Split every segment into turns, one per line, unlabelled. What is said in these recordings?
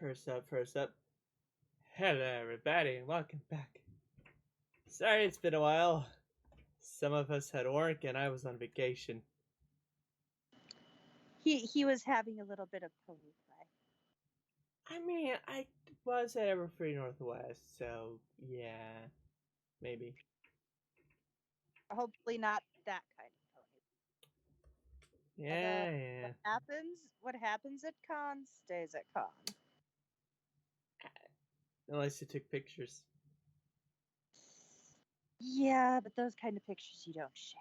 First up. Hello, everybody, and welcome back. Sorry it's been a while. Some of us had work, and I was on vacation.
He was having a little bit of pony play.
I mean, I was at Everfree Northwest, so yeah, maybe.
Hopefully not that kind of pony. Although
Yeah.
what happens at con stays at con.
Unless you took pictures.
Yeah, but those kind of pictures you don't share.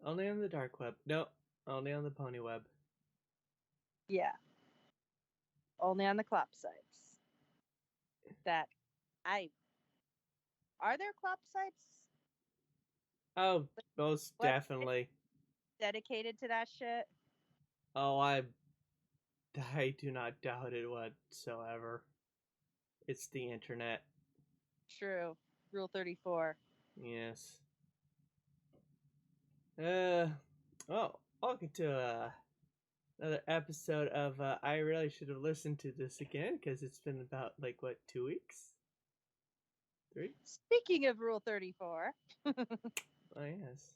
Only on the dark web. No, only on the pony web.
Yeah. Only on the clop sites. Are there clop sites?
Oh, most definitely.
Dedicated to that shit?
Oh, I do not doubt it whatsoever. It's the internet.
True. Rule 34.
Yes. Welcome to another episode of I really should have listened to this again because it's been about 2 weeks, 3.
Speaking of Rule 34.
Oh yes.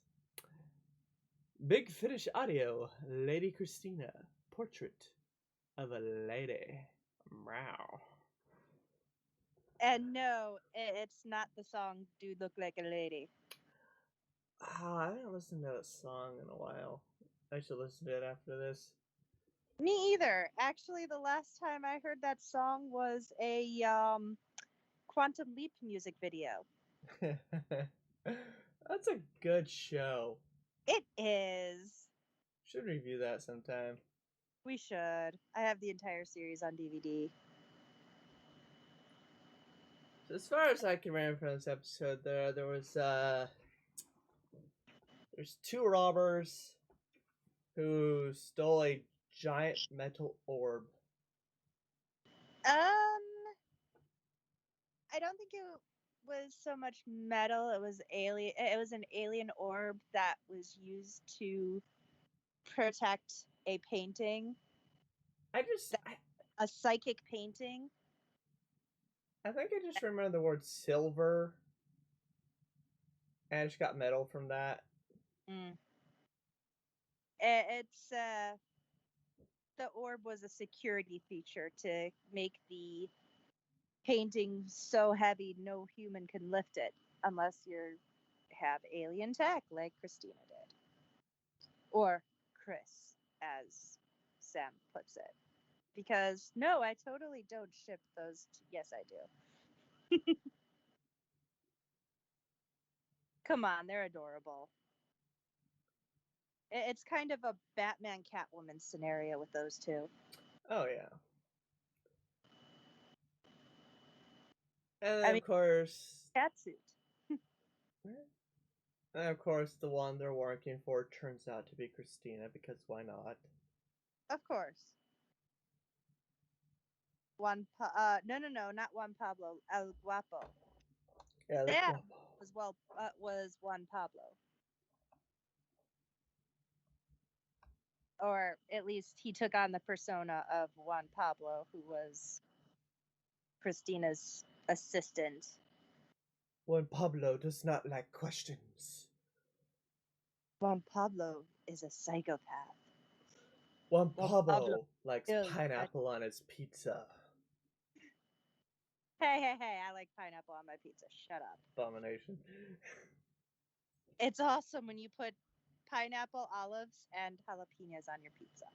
Big Finish Audio, Lady Christina, Portrait of a Lady. Meow.
And no, it's not the song "Dude Look Like a Lady."
I haven't listened to that song in a while. I should listen to it after this.
Me either. Actually, the last time I heard that song was a Quantum Leap music video.
That's a good show.
It is.
Should review that sometime.
We should. I have the entire series on DVD.
So as far as I can remember from this episode, there was there's 2 robbers who stole a giant metal orb.
I don't think it was so much metal. It was alien. It was an alien orb that was used to protect a painting. A psychic painting.
I think I just remember the word silver, and I just got metal from that.
It's the orb was a security feature to make the painting so heavy no human can lift it unless you have alien tech like Christina did. Or Chris, as Sam puts it. Because no, I totally don't ship those. Yes, I do. Come on, they're adorable. It's kind of a Batman Catwoman scenario with those two.
Oh yeah. And then, of course,
catsuit.
And of course, the one they're working for turns out to be Christina, because why not?
Of course. No, not Juan Pablo. El Guapo.
Yeah,
that was Juan Pablo. Or at least he took on the persona of Juan Pablo, who was Christina's assistant.
Juan Pablo does not like questions.
Juan Pablo is a psychopath.
Juan Pablo likes pineapple on his pizza.
Hey, I like pineapple on my pizza. Shut up.
Abomination.
It's awesome when you put pineapple, olives, and jalapenos on your pizza.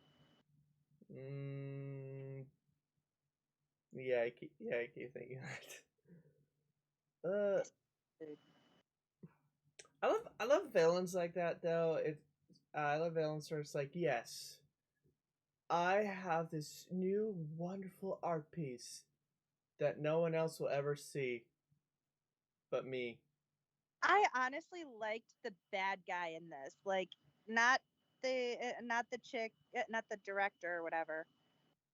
Yeah, I keep thinking that. I love villains like that though. I love villains where it's like, yes, I have this new wonderful art piece that no one else will ever see but me.
I honestly liked the bad guy in this. Like, not the chick, not the director or whatever.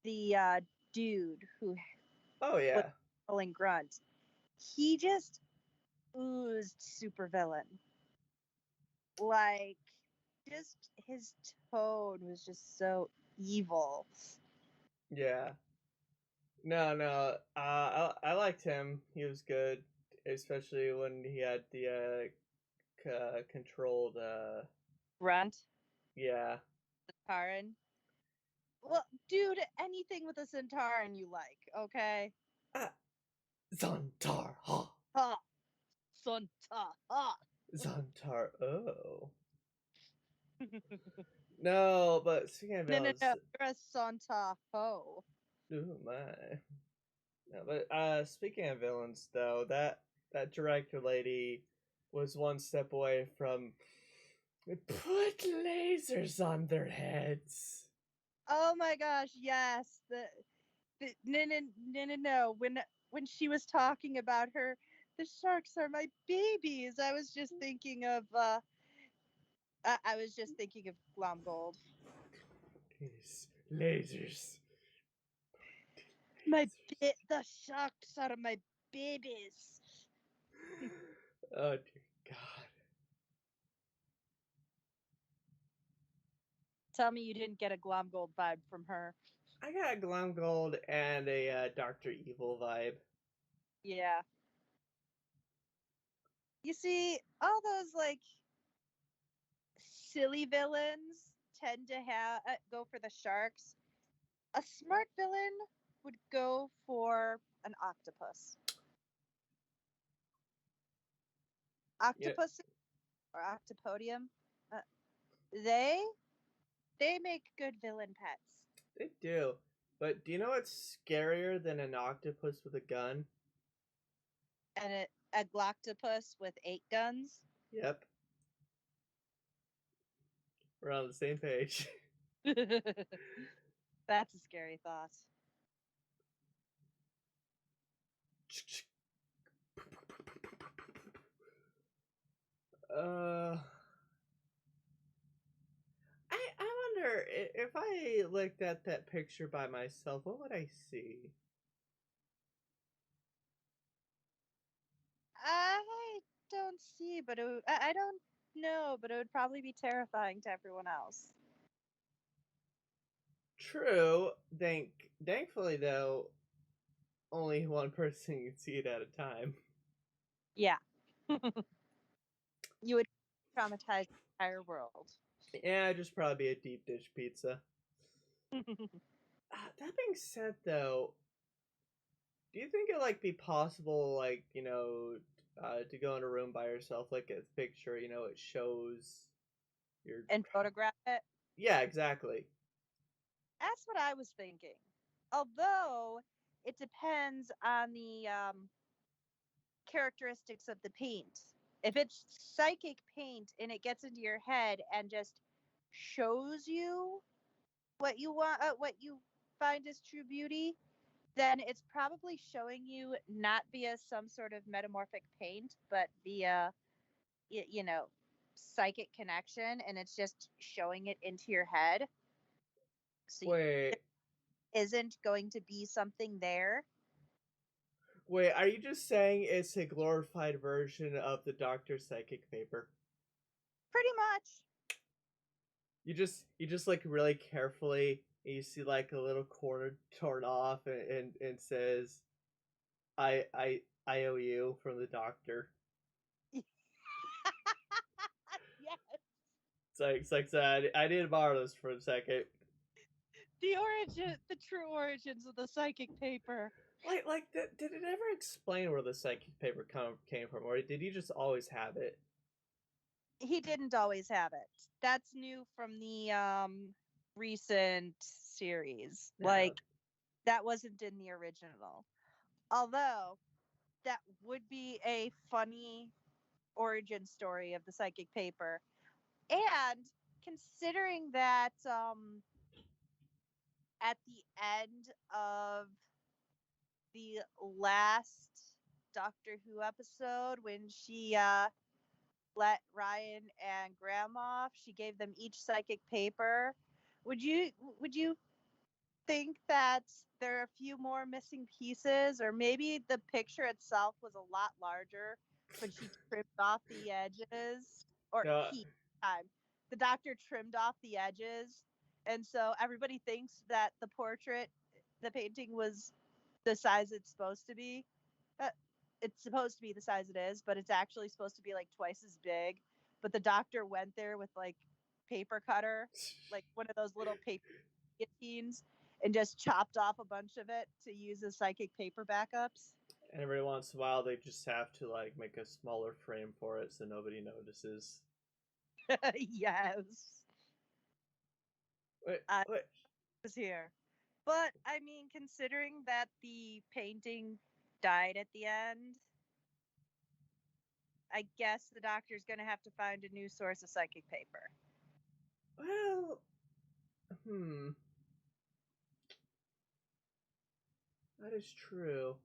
The dude who
was
pulling grunt. He just oozed super villain. Like, just his tone was just so evil.
Yeah. No, no. I liked him. He was good, especially when he had the controlled.
Runt,
Yeah.
Taran. Well, dude, anything with a Centauran you like, okay?
Ah, Zontar. Ha.
Ha! Sunta! Ha!
Zontar. Oh. No, but speaking of
No, no,
villains,
no. You're a Santa Ho.
oh my. No, but speaking of villains, though, that director lady was one step away from put lasers on their heads.
Oh my gosh, yes. No, no, no, no, no. When she was talking about her, the sharks are my babies. I was just thinking of I was just thinking of Glomgold.
These lasers.
The sharks are my babies.
Oh dear God.
Tell me you didn't get a Glomgold vibe from her.
I got a Glam Gold and a Doctor Evil vibe.
Yeah. You see, all those like silly villains tend to have go for the sharks. A smart villain would go for an octopus.
Yeah,
Octopus or octopodium, uh, they they make good villain pets.
they do. But do you know what's scarier than an octopus with a gun?
And a gloctopus with 8 guns.
Yep, we're on the same page.
That's a scary thought.
uh, I wonder if I looked at that picture by myself, what would I see?
I don't see, but I don't know, but it would probably be terrifying to everyone else.
True. Thankfully though, only one person can see it at a time.
Yeah, you would traumatize the entire world.
Yeah, just probably be a deep dish pizza. That being said, though, do you think it like be possible, like to go in a room by yourself, like a picture, it shows your.
And photograph it.
Yeah, exactly.
That's what I was thinking. Although it depends on the characteristics of the paint. If it's psychic paint and it gets into your head and just shows you what you want, what you find as true beauty, then it's probably showing you not via some sort of metamorphic paint, but via, you know, psychic connection, and it's just showing it into your head. So
Wait,
there isn't going to be something there.
wait. Are you just saying it's a glorified version of the Doctor Psychic paper?
Pretty much.
You just like really carefully, and you see like a little corner torn off, and says, I owe you from the Doctor.
Yes.
It's like that. I need to borrow this for a second.
The true origins of the psychic paper.
Did it ever explain where the psychic paper came from, or did he just always have it?
He didn't always have it. That's new from the recent series.
Yeah.
Like that wasn't in the original. Although that would be a funny origin story of the psychic paper. And considering that at the end of the last Doctor Who episode, when she let Ryan and Graham off, she gave them each psychic paper. Would you would you think that there are a few more missing pieces, or maybe the picture itself was a lot larger, but she trimmed off the edges, or
No.
the doctor trimmed off the edges, and so everybody thinks that the painting was the size it's supposed to be. Uh, it's supposed to be the size it is, but it's actually supposed to be like twice as big. But the doctor went there with like paper cutter, like one of those little paper guillotines, and just chopped off a bunch of it to use as psychic paper backups.
And every once in a while, they just have to like make a smaller frame for it so nobody notices.
Yes,
Wait,
I
wait.
was here. But I mean, considering that the painting died at the end, I guess the doctor's going to have to find a new source of psychic paper.
Well, hmm. That is true.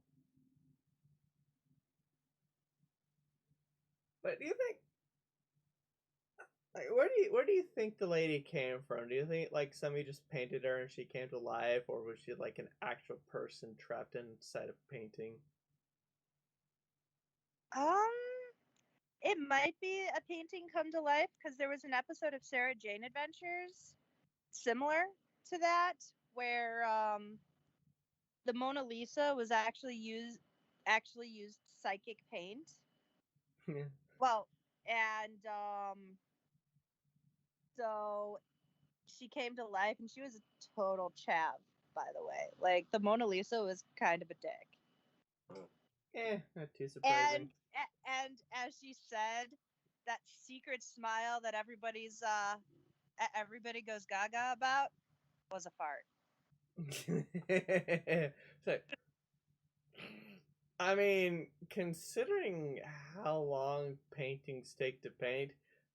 But do you think like where do you think the lady came from? Do you think like somebody just painted her and she came to life, or was she like an actual person trapped inside a painting?
Um, it might be a painting come to life because there was an episode of Sarah Jane Adventures similar to that where the Mona Lisa was actually used psychic paint.
Yeah.
Well, and so she came to life and she was a total chav, by the way. Like the Mona Lisa was kind of a dick.
Not too surprising.
And as she said, that secret smile that everybody goes gaga about was a fart.
So, I mean, considering how long paintings take to paint,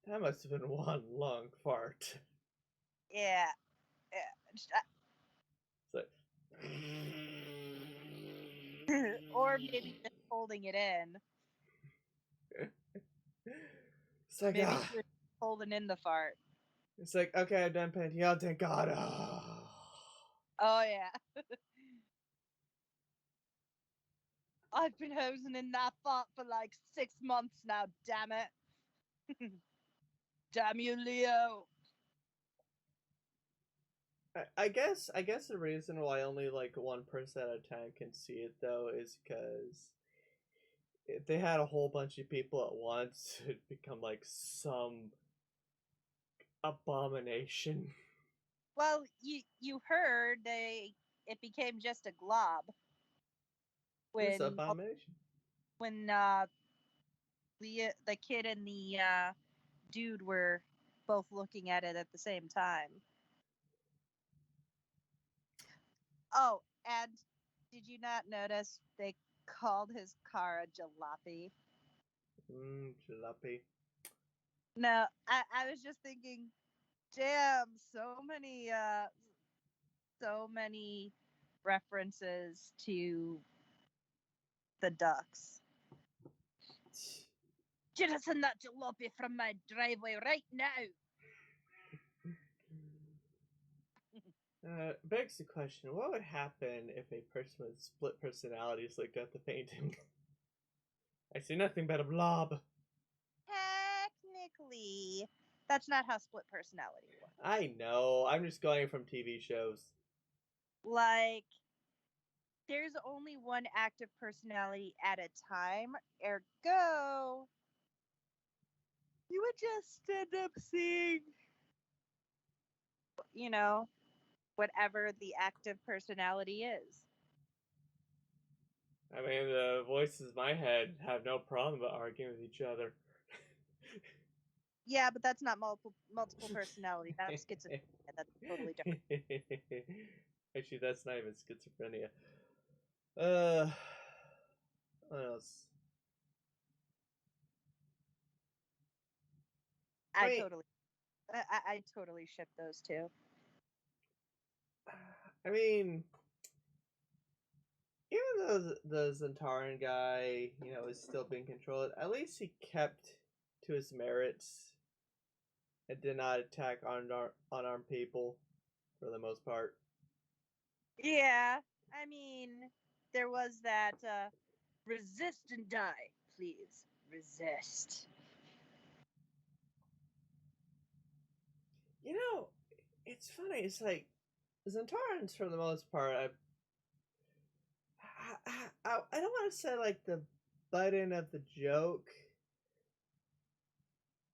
that must have been one long fart.
Yeah, yeah.
So,
Or maybe just holding it in.
it's like
Maybe she was holding in the fart.
it's like okay, I'm done painting. Oh, thank God. Oh.
Oh yeah. I've been hosing in that fart for like 6 months now, damn it. Damn you, Leo.
I guess the reason why only like 1% at a time can see it though is because if they had a whole bunch of people at once, it'd become like some abomination.
Well, you heard it became just a glob
Who's
when
abomination?
when the kid and the dude were both looking at it at the same time. Oh, and did you not notice they called his car a jalopy?
Jalopy.
No, I was just thinking, damn, so many references to the ducks. Jettison that jalopy from my driveway right now.
Begs the question: what would happen if a person with split personalities looked at the painting? I see nothing but a blob.
Technically, that's not how split personality works.
I know. I'm just going from TV shows.
Like, there's only one active personality at a time, ergo, you would just end up seeing, you know, whatever the active personality is.
I mean, the voices in my head have no problem about arguing with each other.
Yeah, but that's not multiple personality. That's schizophrenia. That's totally different.
Actually, that's not even schizophrenia. Uh, what else? I
I
mean,
totally, I totally ship those two.
I mean, even though the Zentaran guy, is still being controlled, at least he kept to his merits and did not attack unarmed people for the most part.
Yeah, I mean, there was that resist and die, please resist.
You know, it's funny. It's like Zentarans, for the most part, I don't want to say like the button of the joke,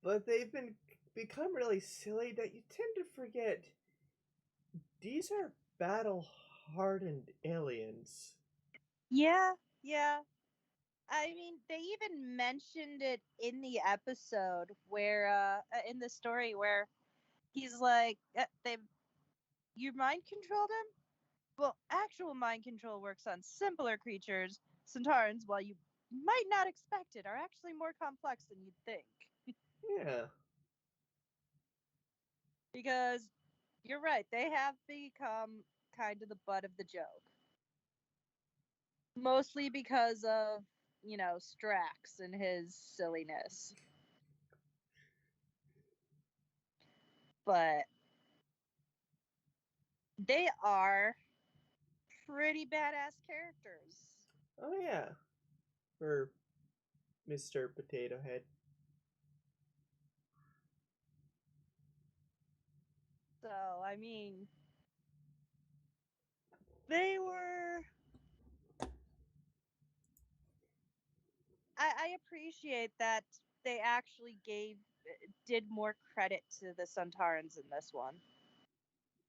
but they've been become really silly that you tend to forget these are battle hardened aliens.
Yeah, yeah. I mean, they even mentioned it in the episode where, in the story where he's like, they've you mind controlled him. Well, actual mind control works on simpler creatures. Centaurans, while you might not expect it, are actually more complex than you'd think.
Yeah.
Because you're right, they have become kind of the butt of the joke. Mostly because of, Strax and his silliness. But they are pretty badass characters.
Oh yeah. For Mr. Potato Head.
So, I mean, they were. I appreciate that they actually did more credit to the Suntarans in this one.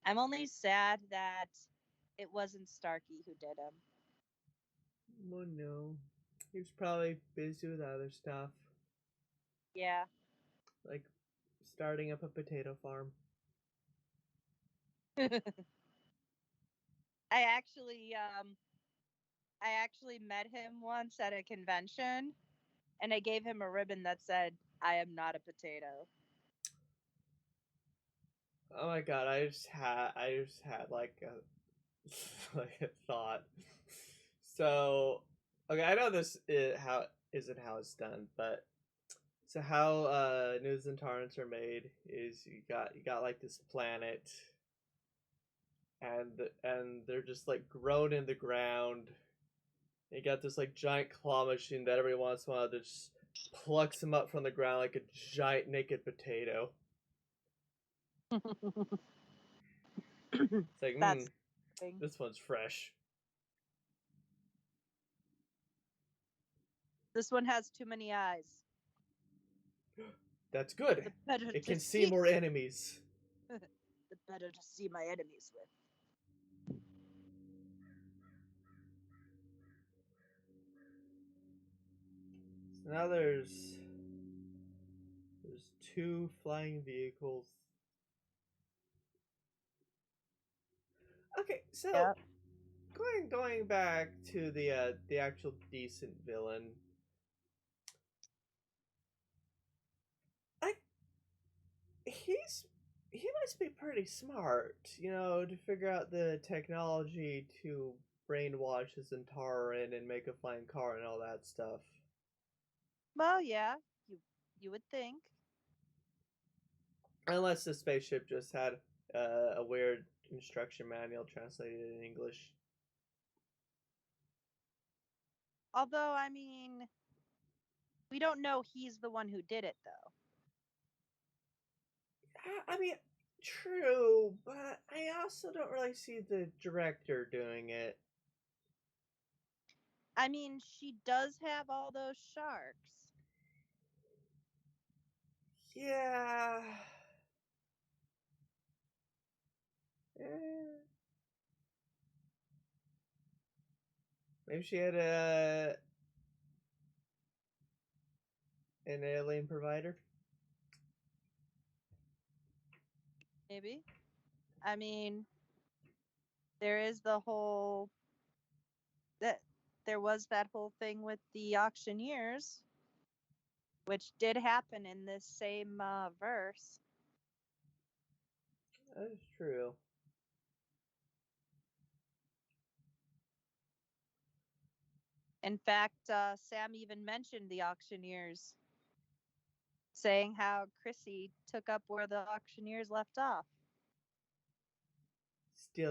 I'm only sad that it wasn't Starkey who did him.
Oh no. He was probably busy with other stuff.
Yeah.
Like starting up a potato farm.
I actually um I actually met him once at a convention and I gave him a ribbon that said, "I am not a potato."
Oh my god, I just had like a like a thought. So okay, I know this is how isn't how it's done, but so how news and torrents are made is you got like this planet and they're just like grown in the ground. You got this like giant claw machine that every once in a while just plucks them up from the ground like a giant naked potato. It's like,
That's the thing.
this one's fresh.
This one has too many eyes.
That's good.
The better
It
to
can see
see
more enemies.
the better to see my enemies with.
So now there's two flying vehicles. Okay, so
Yep.
going back to the actual decent villain. I he's he must be pretty smart, to figure out the technology to brainwash his Zentaran and make a flying car and all that stuff.
Well, yeah, you would think.
Unless the spaceship just had a weird instruction manual translated in English.
Although, I mean, we don't know he's the one who did it, though.
I mean, true, but I also don't really see the director doing it.
I mean, she does have all those sharks.
Yeah. Eh. Maybe she had an alien provider.
Maybe. I mean, there is the whole that there was that whole thing with the auctioneers, which did happen in this same verse.
That is true.
In fact, Sam even mentioned the auctioneers, saying how Chrissy took up where the auctioneers left off.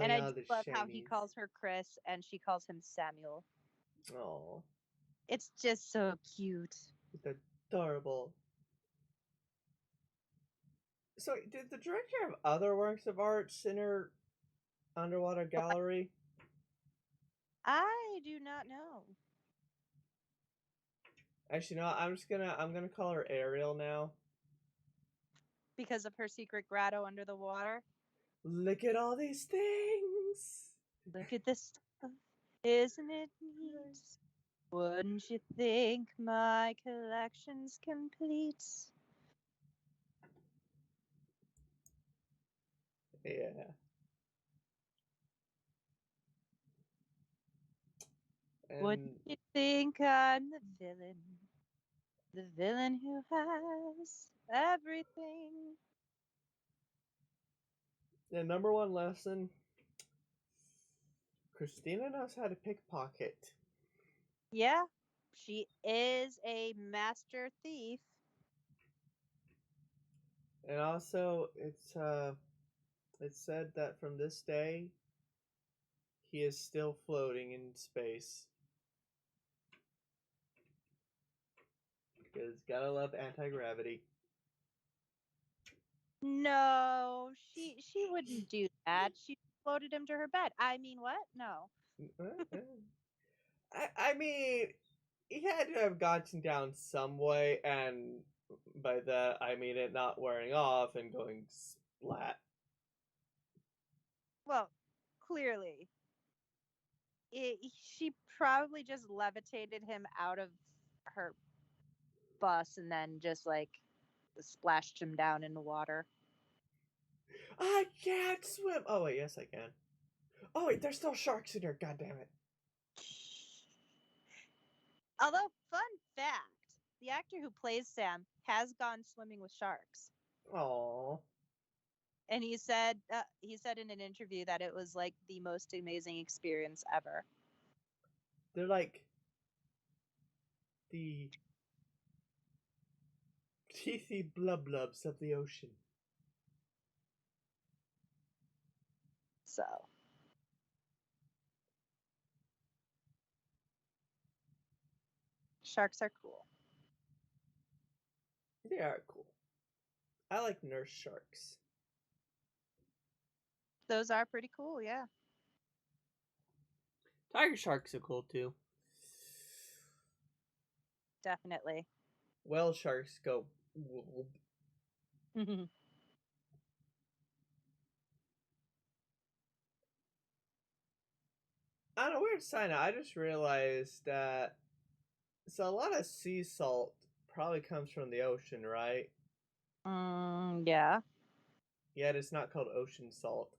And
Stealing
I do
all the
love how he
shinies.
calls her Chris and she calls him Samuel.
Oh,
It's just so cute.
it's adorable. So, did the director have other works of art in her underwater gallery?
I do not know.
Actually, no. I'm gonna call her Ariel now.
Because of her secret grotto under the water.
Look at all these things.
Look at this stuff. Isn't it neat? Wouldn't you think my collection's complete?
Yeah.
Wouldn't
And
you think I'm the villain? The villain who has everything.
the number one lesson: Christina knows how to pickpocket.
Yeah, she is a master thief.
And also, it's said that from this day, he is still floating in space. Because gotta love anti gravity.
No, she wouldn't do that. She floated him to her bed. I mean, what? No.
I mean, he had to have gotten down some way, and by that I mean it not wearing off and going splat.
Well, clearly, she probably just levitated him out of her bus and then just like splashed him down in the water.
I can't swim. Oh wait, yes I can. Oh wait, there's still sharks in here. God damn it.
Although, fun fact, the actor who plays Sam has gone swimming with sharks.
Aww.
And he said in an interview that it was like the most amazing experience ever.
They're like the teethy blubs of the ocean.
So sharks are cool.
They are cool. I like nurse sharks.
Those are pretty cool, yeah.
Tiger sharks are cool too.
Definitely.
Whale sharks go. On a weird side note, I just realized that so a lot of sea salt probably comes from the ocean, right?
Yeah.
Yet it's not called ocean salt.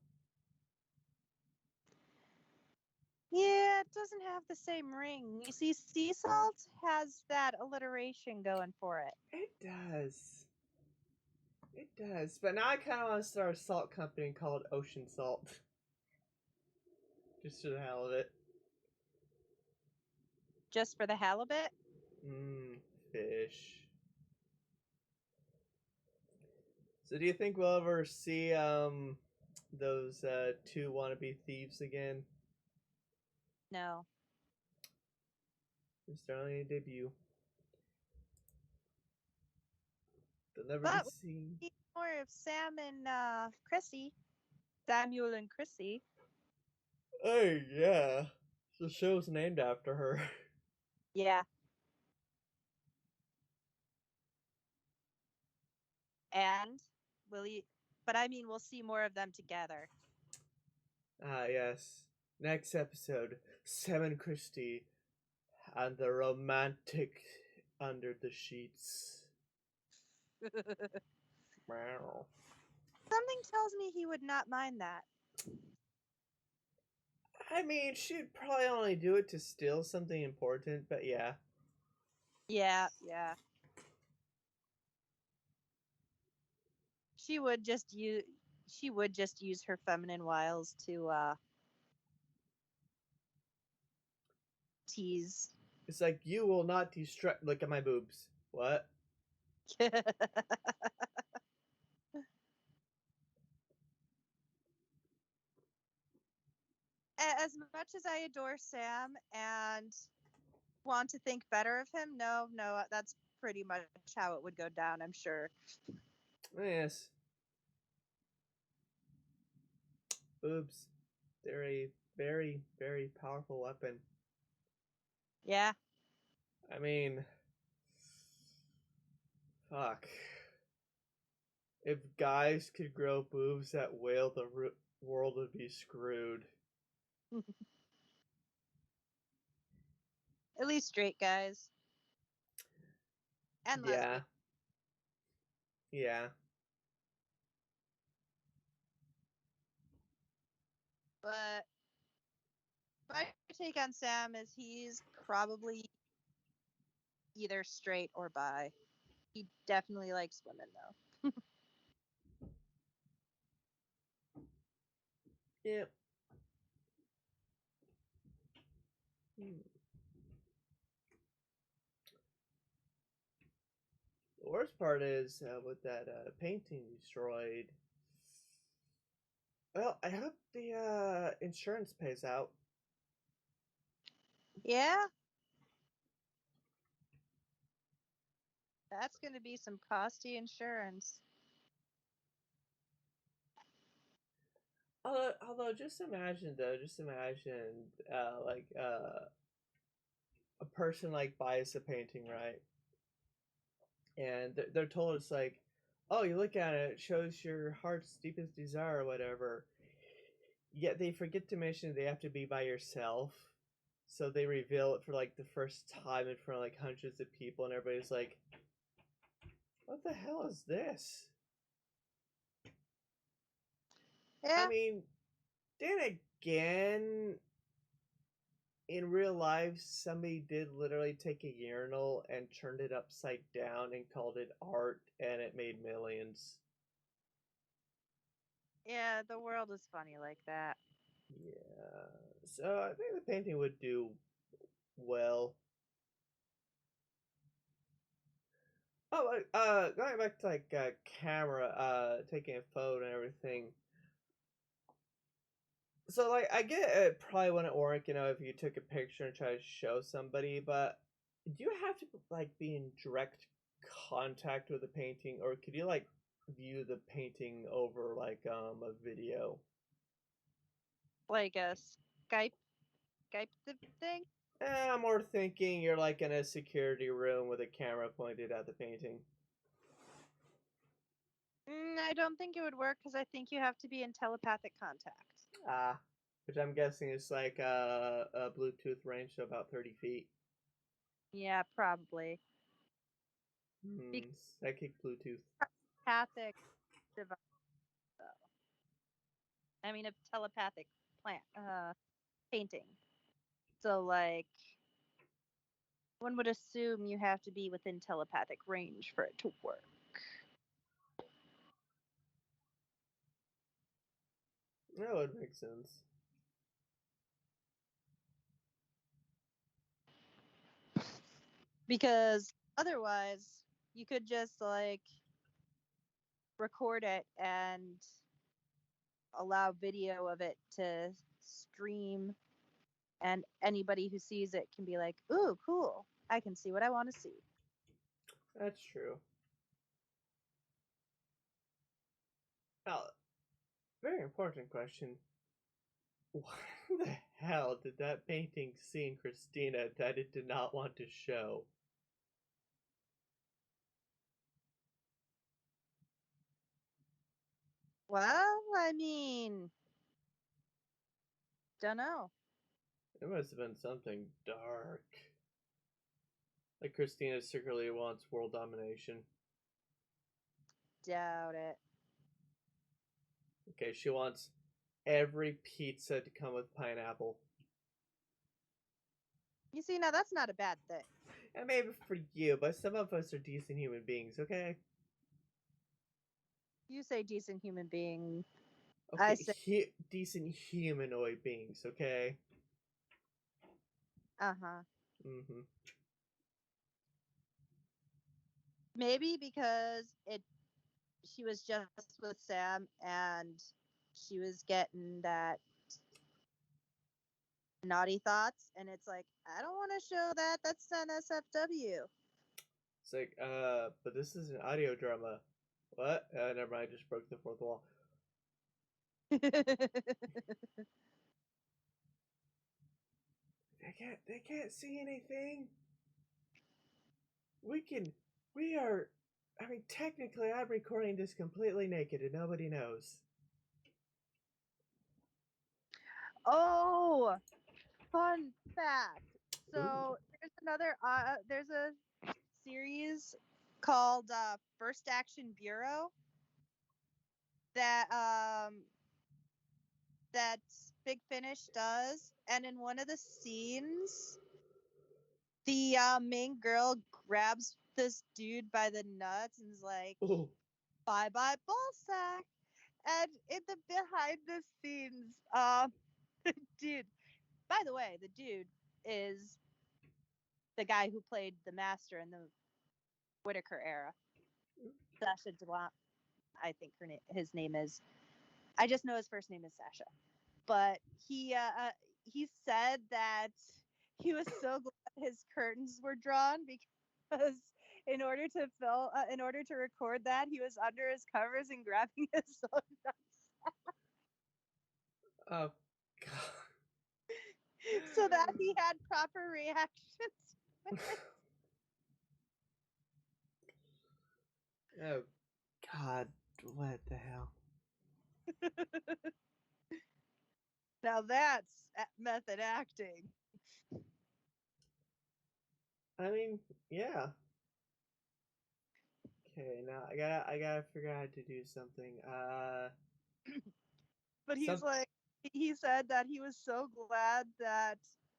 Yeah, it doesn't have the same ring. You see, sea salt has that alliteration going for it.
It does. It does. But now I kind of want to start a salt company called Ocean Salt. Just for the hell of it.
Just for the halibut?
Mmm, fish. So do you think we'll ever see those two wannabe thieves again?
No.
It's their only debut. They'll never be
But
seen.
we need more of Sam and Chrissy. Samuel and Chrissy.
Hey, yeah. The show's named after her.
Yeah. And will you but I mean we'll see more of them together.
Ah, yes. Next episode, Sam and Christy and the romantic under the sheets. Meow.
Something tells me he would not mind that.
I mean, she'd probably only do it to steal something important, but yeah.
Yeah, yeah. She would just use her feminine wiles to tease.
It's like, you will not distract. Look at my boobs. What?
As much as I adore Sam and want to think better of him, no, that's pretty much how it would go down, I'm sure.
Yes. Boobs. They're a very, very powerful weapon.
Yeah.
I mean, fuck. If guys could grow boobs at will, the world would be screwed.
At least straight guys and
Yeah,
lesbians.
yeah.
But my take on Sam is he's probably either straight or bi. He definitely likes women though.
Yep. Hmm. The worst part is with that painting destroyed. Well, I hope the insurance pays out.
Yeah, that's going to be some costly insurance.
Although, just imagine though, just imagine, a person like buys a painting, right? And they're told it's like, oh, you look at it, it shows your heart's deepest desire or whatever. Yet they forget to mention they have to be by yourself. So they reveal it for like the first time in front of like hundreds of people, and everybody's like, what the hell is this? I
Yeah,
mean, then again, in real life, somebody did literally take a urinal and turned it upside down and called it art, and it made millions.
yeah, the world is funny like that.
Yeah. So I think the painting would do well. Oh, going back to like camera, taking a photo and everything. So like, I get it probably wouldn't work, if you took a picture and tried to show somebody, but do you have to like be in direct contact with the painting, or could you like view the painting over like a video?
Like a Skype Skype thing.
I'm more thinking you're like in a security room with a camera pointed at the painting.
I don't think it would work because I think you have to be in telepathic contact.
Ah, which I'm guessing is like a Bluetooth range of about 30 feet.
Yeah, probably. Because
Psychic Bluetooth.
telepathic device, though. I mean, a telepathic plant painting. So, like, one would assume you have to be within telepathic range for it to work.
That would make sense.
Because otherwise, you could just like record it and allow video of it to stream, and anybody who sees it can be like, "Ooh, cool! I can see what I want to see."
That's true. Now, very important question. What the hell did that painting see in Christina that it did not want to show?
Well, I mean, don't know.
It must have been something dark. Like Christina secretly wants world domination.
Doubt it.
Okay, she wants every pizza to come with pineapple.
You see, now that's not a bad thing.
And maybe for you, but some of us are decent human beings, okay?
You say decent human being. I
Okay,
say,
decent humanoid beings, okay?
uh huh.
Mm-hmm.
Maybe because she was just with Sam and she was getting that naughty thoughts, and it's like, I don't want to show that. That's an SFW.
It's like, but this is an audio drama. What? Never mind, I just broke the fourth wall. They can't see anything. We can we are I mean technically I'm recording this completely naked and nobody knows.
Oh, fun fact.
Ooh.
So there's a series called First Action Bureau that that Big Finish does, and in one of the scenes, the main girl grabs this dude by the nuts and is like,
Ooh.
"Bye bye, ballsack." And in the behind the scenes, dude. By the way, the dude is the guy who played the Master in the Whitaker era. Sasha Delant, I think his name is. I just know his first name is Sasha. But he said that he was so glad his curtains were drawn because in order to record that, he was under his covers and grabbing his own nuts
Oh god.
so that he had proper reactions.
Oh god, what the hell?
Now that's method acting.
I mean, yeah. Okay, now I gotta figure out how to do something.
But
Some
he said that he was so glad that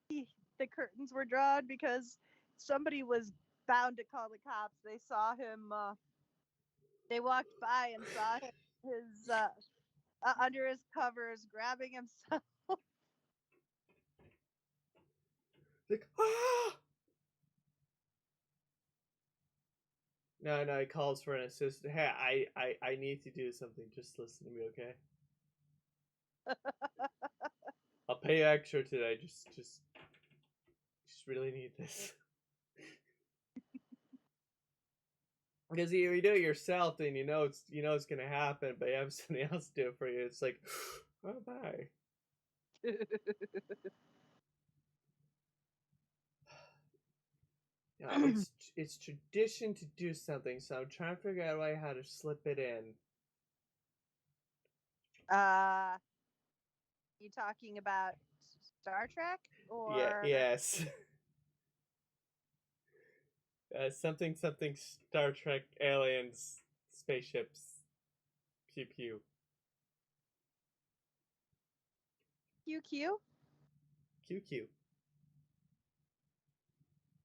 the curtains were drawn because somebody was bound to call the cops. They saw him. They walked by and saw him his under his covers grabbing himself.
like ah. No, no, he calls for an assistant. Hey, I need to do something. Just listen to me, okay? I'll pay you extra today. Just really need this. Because you do it yourself, then you know it's gonna happen. But you have somebody else do it for you. It's like, oh bye. Yeah, it's tradition to do something, so I'm trying to figure out a way how to slip it in.
uh, you talking about Star Trek
Yeah,
or
yes. Something Star Trek aliens spaceships pew pew.
QQ?
QQ.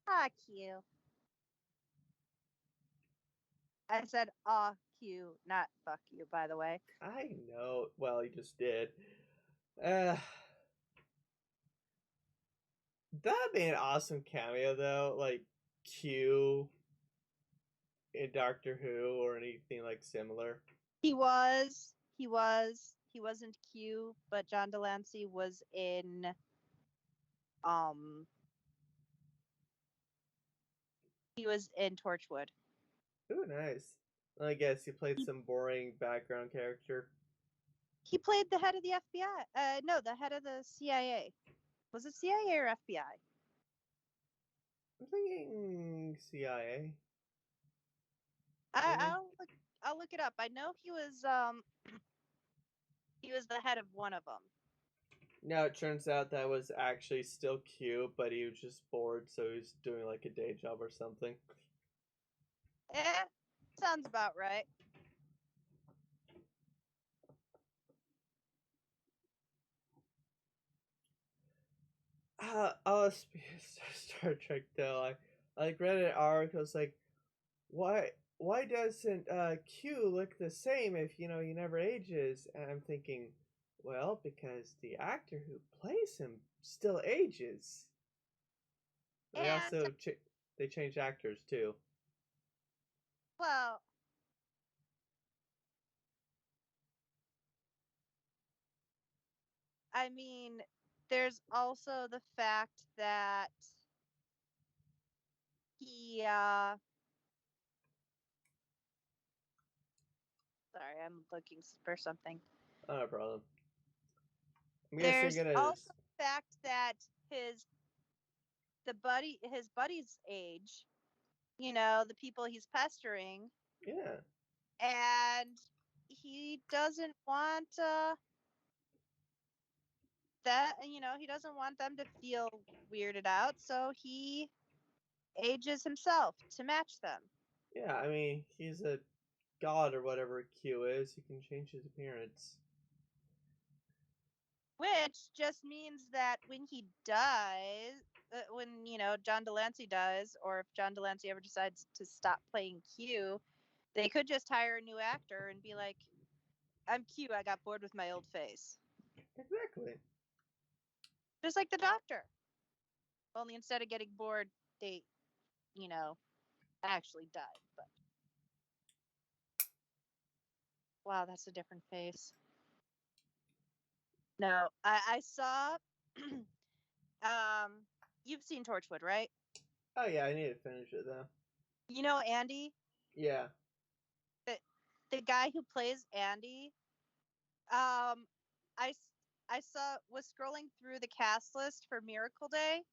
Ah, Q. I said Q, not fuck you, by the way.
I know. Well, you just did. Uh, that'd be an awesome cameo though, like Q in Doctor Who or anything like similar.
He wasn't Q, but John Delancey was in um he was in Torchwood.
Ooh, nice. I guess you played
He
some boring background character.
he played the head of the FBI. No, the head of the CIA. Was it CIA or FBI?
I'm thinking CIA,
I,
maybe.
I'll look. I'll look it up. I know he was the head of one of them.
Now it turns out that was actually still Q, but he was just bored, so he was doing like a day job or something.
Sounds about right.
Oh, Star Trek though. I like read an article. It's like, why doesn't Q look the same if he never ages? And I'm thinking, well, because the actor who plays him still ages. They
And
also they change actors too.
well, I mean, there's also the fact that he sorry, I'm looking for something.
Not a problem. I'm guessing
There's
gonna.
also the fact that his his buddy's age, you know, the people he's pestering,
Yeah.
and he doesn't want he doesn't want them to feel weirded out, so he ages himself to match them.
Yeah, I mean, he's a god or whatever Q is. He can change his appearance.
Which just means that when he dies, when John Delancey dies, or if John Delancey ever decides to stop playing Q, they could just hire a new actor and be like, "I'm Q. I got bored with my old face,"
Exactly.
just like the Doctor. Only instead of getting bored, they, you know, actually died. But wow, that's a different face. No, I saw. um, you've seen Torchwood, right?
Oh yeah, I need to finish it though.
You know Andy,
Yeah.
the the guy who plays Andy. Um, I I saw was scrolling through the cast list for Miracle Day,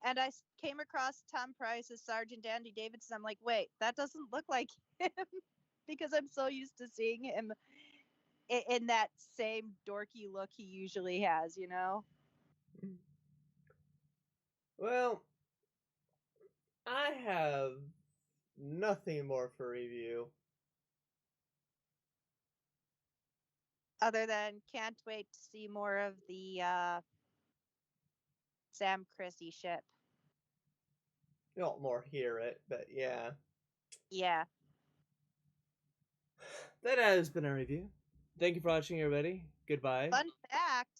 and I came across Tom Price as Sergeant Andy Davidson. I'm like, wait, that doesn't look like him because I'm so used to seeing him in that same dorky look he usually has, you know?
Well, I have nothing more for review.
Other than can't wait to see more of the Sam Chrissy ship.
You won't more hear it, but yeah.
Yeah.
That has been our review. Thank you for watching, everybody. Goodbye.
Fun fact